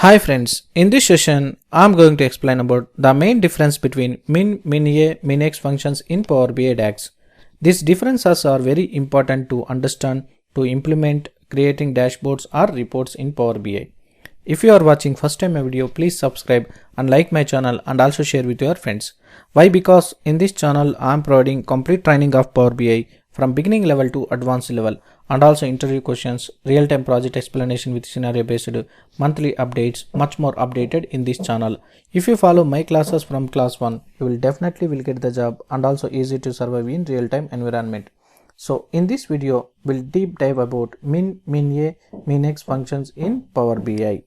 Hi friends, in this session I am going to explain about the main difference between min, min-a, min-x functions in Power BI DAX. These differences are very important to understand to implement creating dashboards or reports in Power BI. If you are watching first time my video, please subscribe and like my channel and also share with your friends. Why? Because in this channel I am providing complete training of Power BI from beginning level to advanced level and also interview questions, real-time project explanation with scenario based monthly updates, much more updated in this channel. If you follow my classes from class 1, you will definitely get the job and also easy to survive in real-time environment. So in this video, we'll deep dive about min, min-a, min-x functions in Power BI.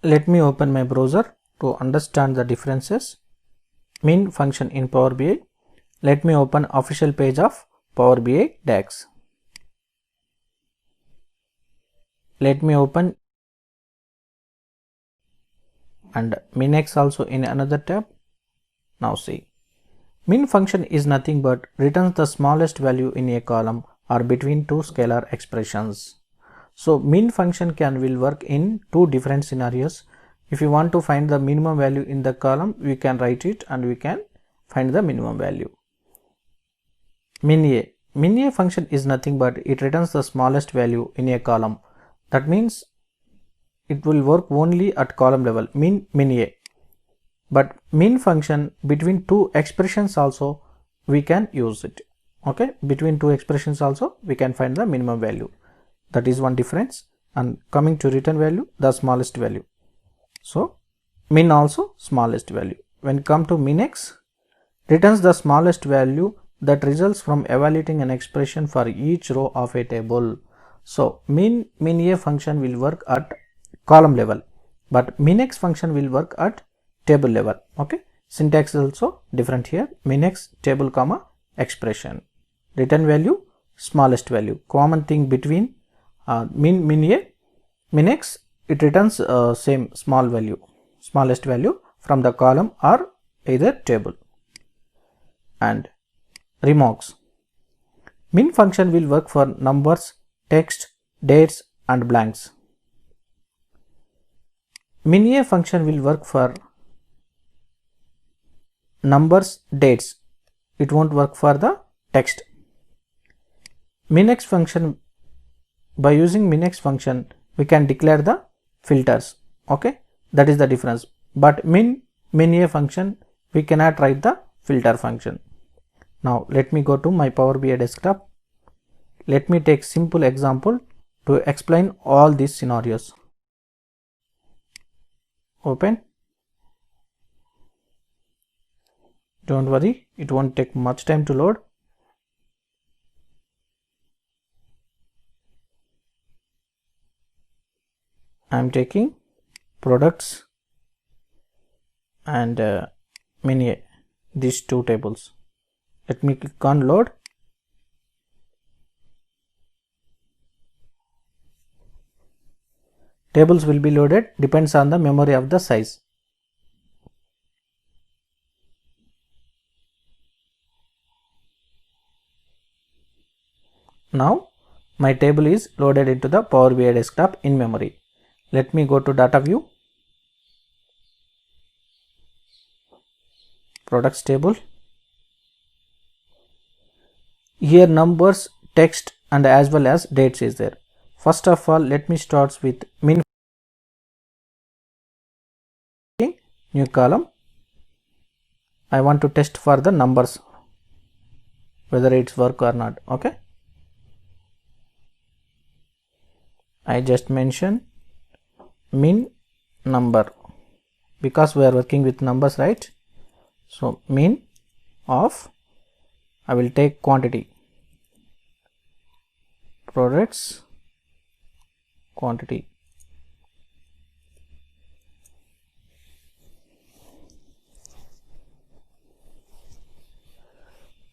Let me open my browser to understand the differences. Min function in Power BI. Let me open official page of Power BI DAX. Let me open and min-x also in another tab. Now see, min function is nothing but returns the smallest value in a column or between two scalar expressions. So min function will work in two different scenarios. If you want to find the minimum value in the column, we can write it and we can find the minimum value. Min-a function is nothing but it returns the smallest value in a column. That means it will work only at column level, min-a. But min function between two expressions also we can use it. Okay, between two expressions also we can find the minimum value. That is one difference. And coming to return value, the smallest value. So min also smallest value. When come to min-x, returns the smallest value that results from evaluating an expression for each row of a table. So min-a function will work at column level, but min-x function will work at table level. Okay, syntax is also different here. Min-x table comma expression, return value smallest value. Common thing between min-a, min-x, it returns same small value, smallest value from the column or either table. And remarks, min function will work for numbers, text, dates and blanks. Min-a function will work for numbers, dates. It won't work for the text. Min-x function, by using min-x function we can declare the filters. Okay, that is the difference. But min-a function we cannot write the filter function. Now let me go to my Power BI desktop. Let me take simple example to explain all these scenarios. Open. Don't worry, it won't take much time to load. I am taking products and min-a, these two tables. Let me click on load. Tables will be loaded, depends on the memory of the size. Now my table is loaded into the Power BI desktop in memory. Let me go to data view, products table. Here numbers, text and as well as dates is there. First of all, let me start with min, new column. I want to test for the numbers whether it's work or not. Okay, I just mention min number because we are working with numbers, right? So min of, I will take quantity, products quantity.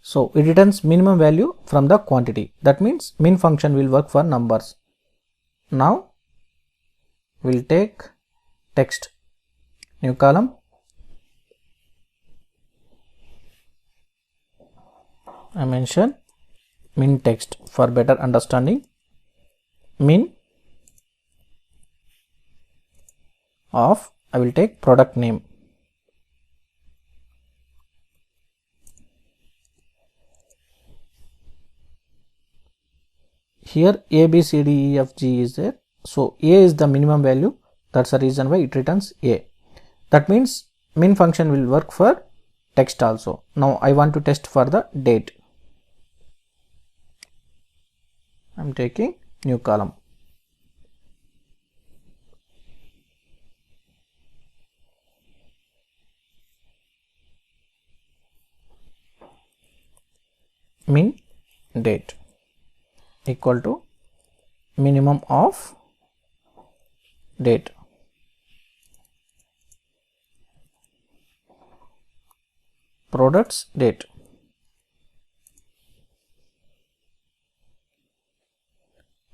So it returns minimum value from the quantity. That means min function will work for numbers. Now we'll take text, new column. I mention min text for better understanding. Min of, I will take product name. Here A, B, C, D, E, F, G is there. So A is the minimum value. That's the reason why it returns A. That means min function will work for text also. Now I want to test for the date. I'm taking new column. Min date equal to minimum of date. Products date.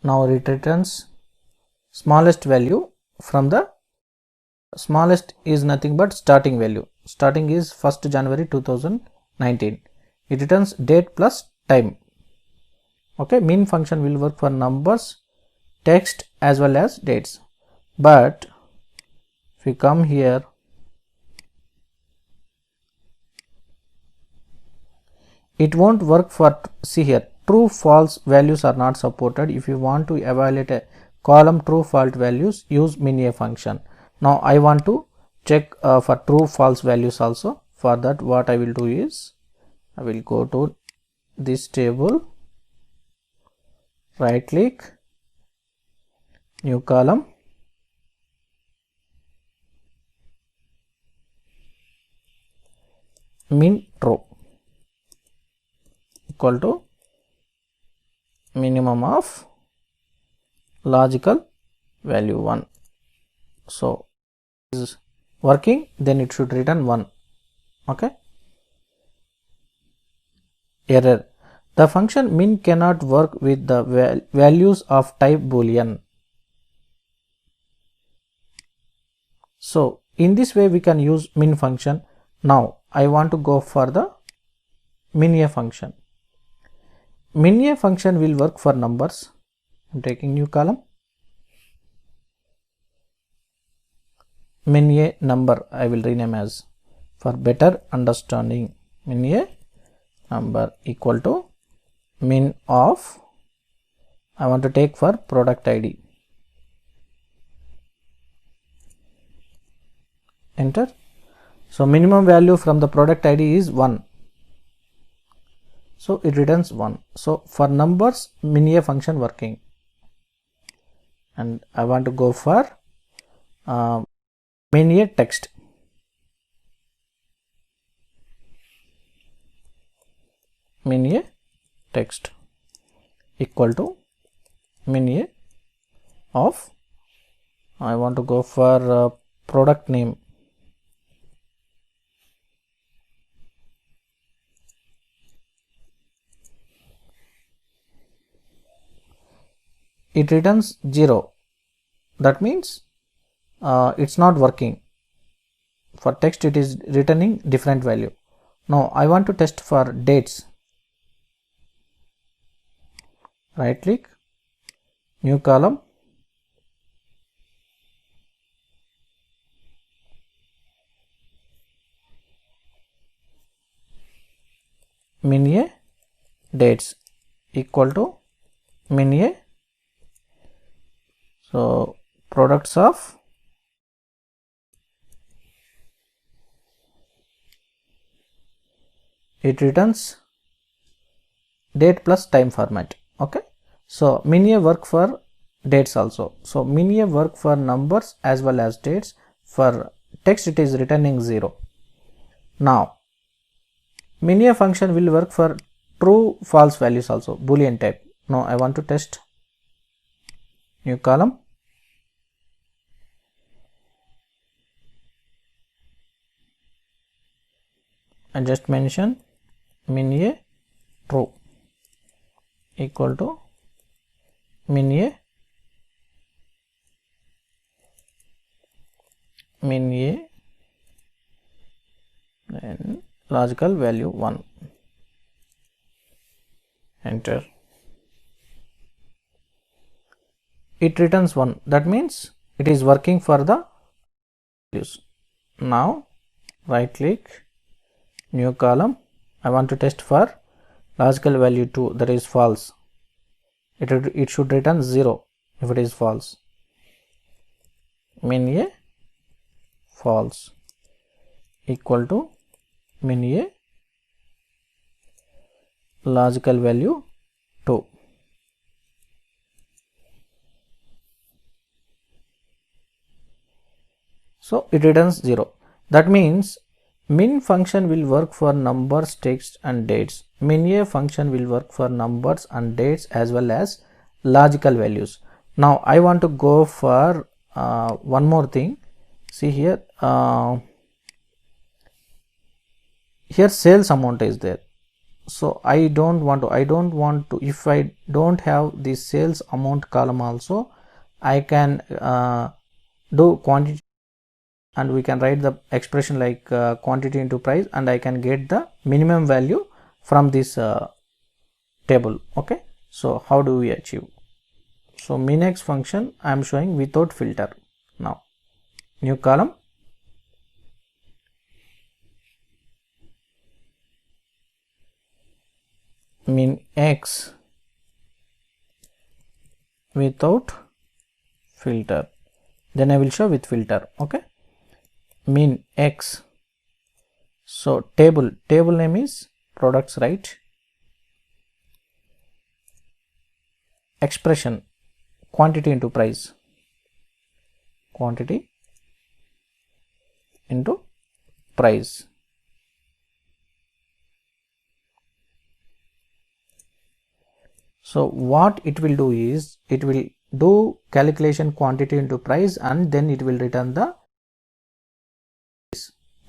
Now it returns smallest value from the smallest is nothing but starting value. Starting is 1st January 2019. It returns date plus time. Okay, min function will work for numbers, text as well as dates. But if we come here, it won't work for, see here, true false values are not supported. If you want to evaluate a column true false values, use min a function. Now I want to check for true false values also. For that, what I will do is I will go to this table, right click, new column, min true equal to minimum of logical value 1. So is working, then it should return 1. Okay. Error. The function min cannot work with the values of type boolean. So in this way we can use min function. Now I want to go for the min a function. Min a function will work for numbers. I'm taking new column. Min a number I will rename as, for better understanding, min a number equal to min of, I want to take for product ID. Enter. So minimum value from the product ID is 1. So it returns 1. So for numbers, min a function working. And I want to go for min a text. Min a text equal to min a of, I want to go for product name. It returns 0. That means it's not working. For text it is returning different value. Now I want to test for dates. Right click, new column, min a dates equal to min a, so products of it returns date plus time format. Okay, so min a work for dates also. So min a work for numbers as well as dates. For text it is returning 0. Now min a function will work for true false values also, boolean type. Now I want to test, new column, and just mention min a true equal to min a and logical value 1. Enter. It returns 1. That means it is working for the values. Now right click, new column. I want to test for logical value 2, that is false. It should return 0 if it is false. Min A false equal to min A logical value 2. So it returns 0. That means min function will work for numbers, text and dates. Min A function will work for numbers and dates as well as logical values. Now I want to go for one more thing. See here, here sales amount is there. So I don't want to, if I don't have the sales amount column also, I can do quantity, and we can write the expression like quantity into price, and I can get the minimum value from this table. Okay, so how do we achieve? So min-x function I am showing without filter. Now new column, min-x without filter, then I will show with filter. Okay, min-x, so table name is products, right? Expression quantity into price, quantity into price. So what it will do is, it will do calculation quantity into price and then it will return the,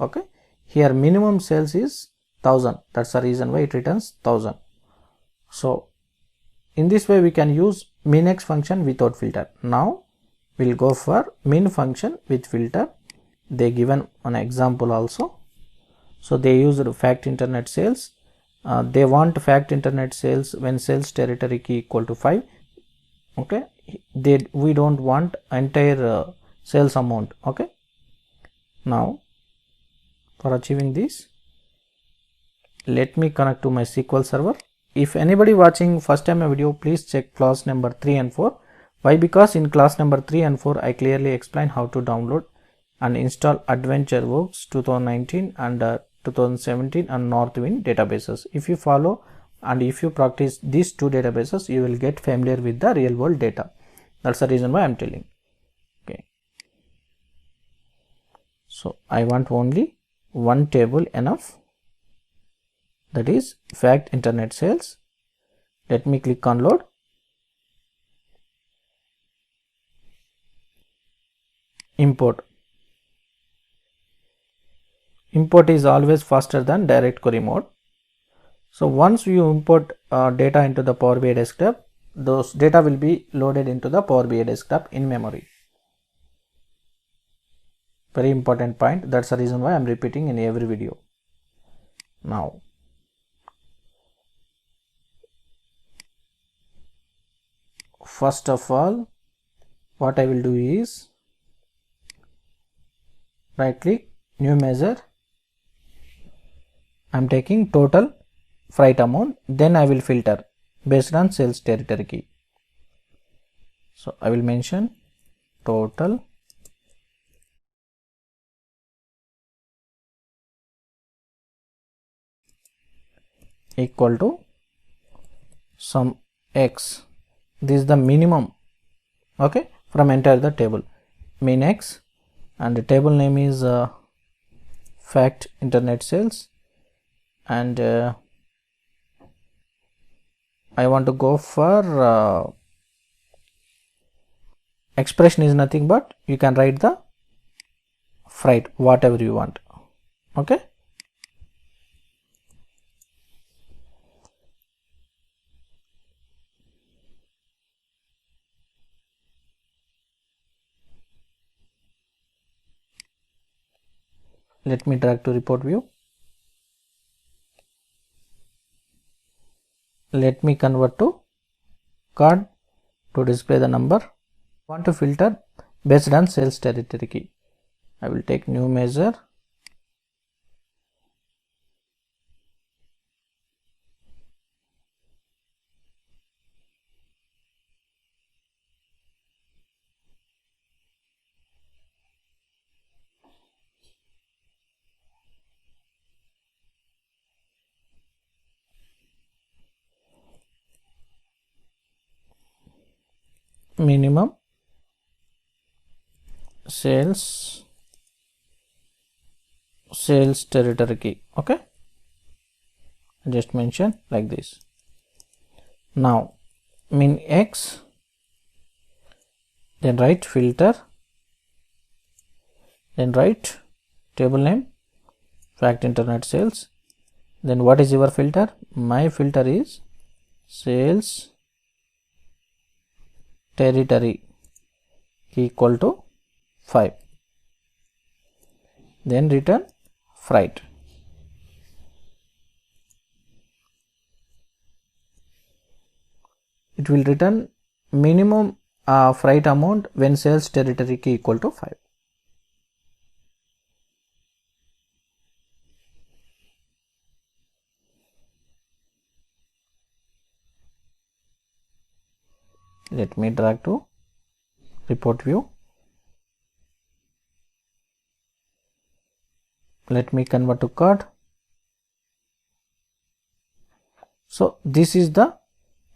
okay, here minimum sales is 1000, that's the reason why it returns 1000. So in this way we can use min-x function without filter. Now we'll go for min function with filter. They given an example also. So they used fact internet sales. They want fact internet sales when sales territory key equal to 5. Okay, we don't want entire sales amount. Okay, now for achieving this, let me connect to my SQL server. If anybody watching first time a video, please check class number 3 and 4. Why? Because in class number 3 and 4 I clearly explain how to download and install AdventureWorks 2019 and 2017 and Northwind databases. If you follow and if you practice these two databases, you will get familiar with the real world data. That's the reason why I am telling. Okay, so I want only one table enough, that is fact internet sales. Let me click on load. Import is always faster than direct query mode. So once you import data into the Power BI desktop, those data will be loaded into the Power BI desktop in memory. Very important point. That's the reason why I am repeating in every video. Now first of all, what I will do is right click, new measure. I am taking total freight amount, then I will filter based on sales territory key. So I will mention total equal to sum x. This is the minimum, okay, from entire the table, min x, and the table name is fact internet sales, and I want to go for expression is nothing but you can write the freight, whatever you want. Okay, let me drag to report view. Let me convert to card to display the number. Want to filter based on sales territory key. I will take new measure. Minimum sales territory key. Okay, just mention like this. Now min x, then write filter, then write table name fact internet sales. Then what is your filter? My filter is sales territory equal to 5. Then return freight. It will return minimum freight amount when sales territory key equal to 5. Let me drag to report view. Let me convert to cart. So this is the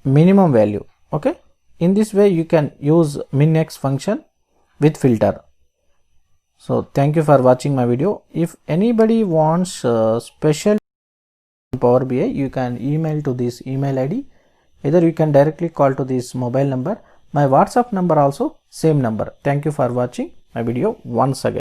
minimum value. Okay, in this way you can use min-x function with filter. So thank you for watching my video. If anybody wants special Power BI, you can email to this email ID. Either you can directly call to this mobile number. My WhatsApp number also same number. Thank you for watching my video once again.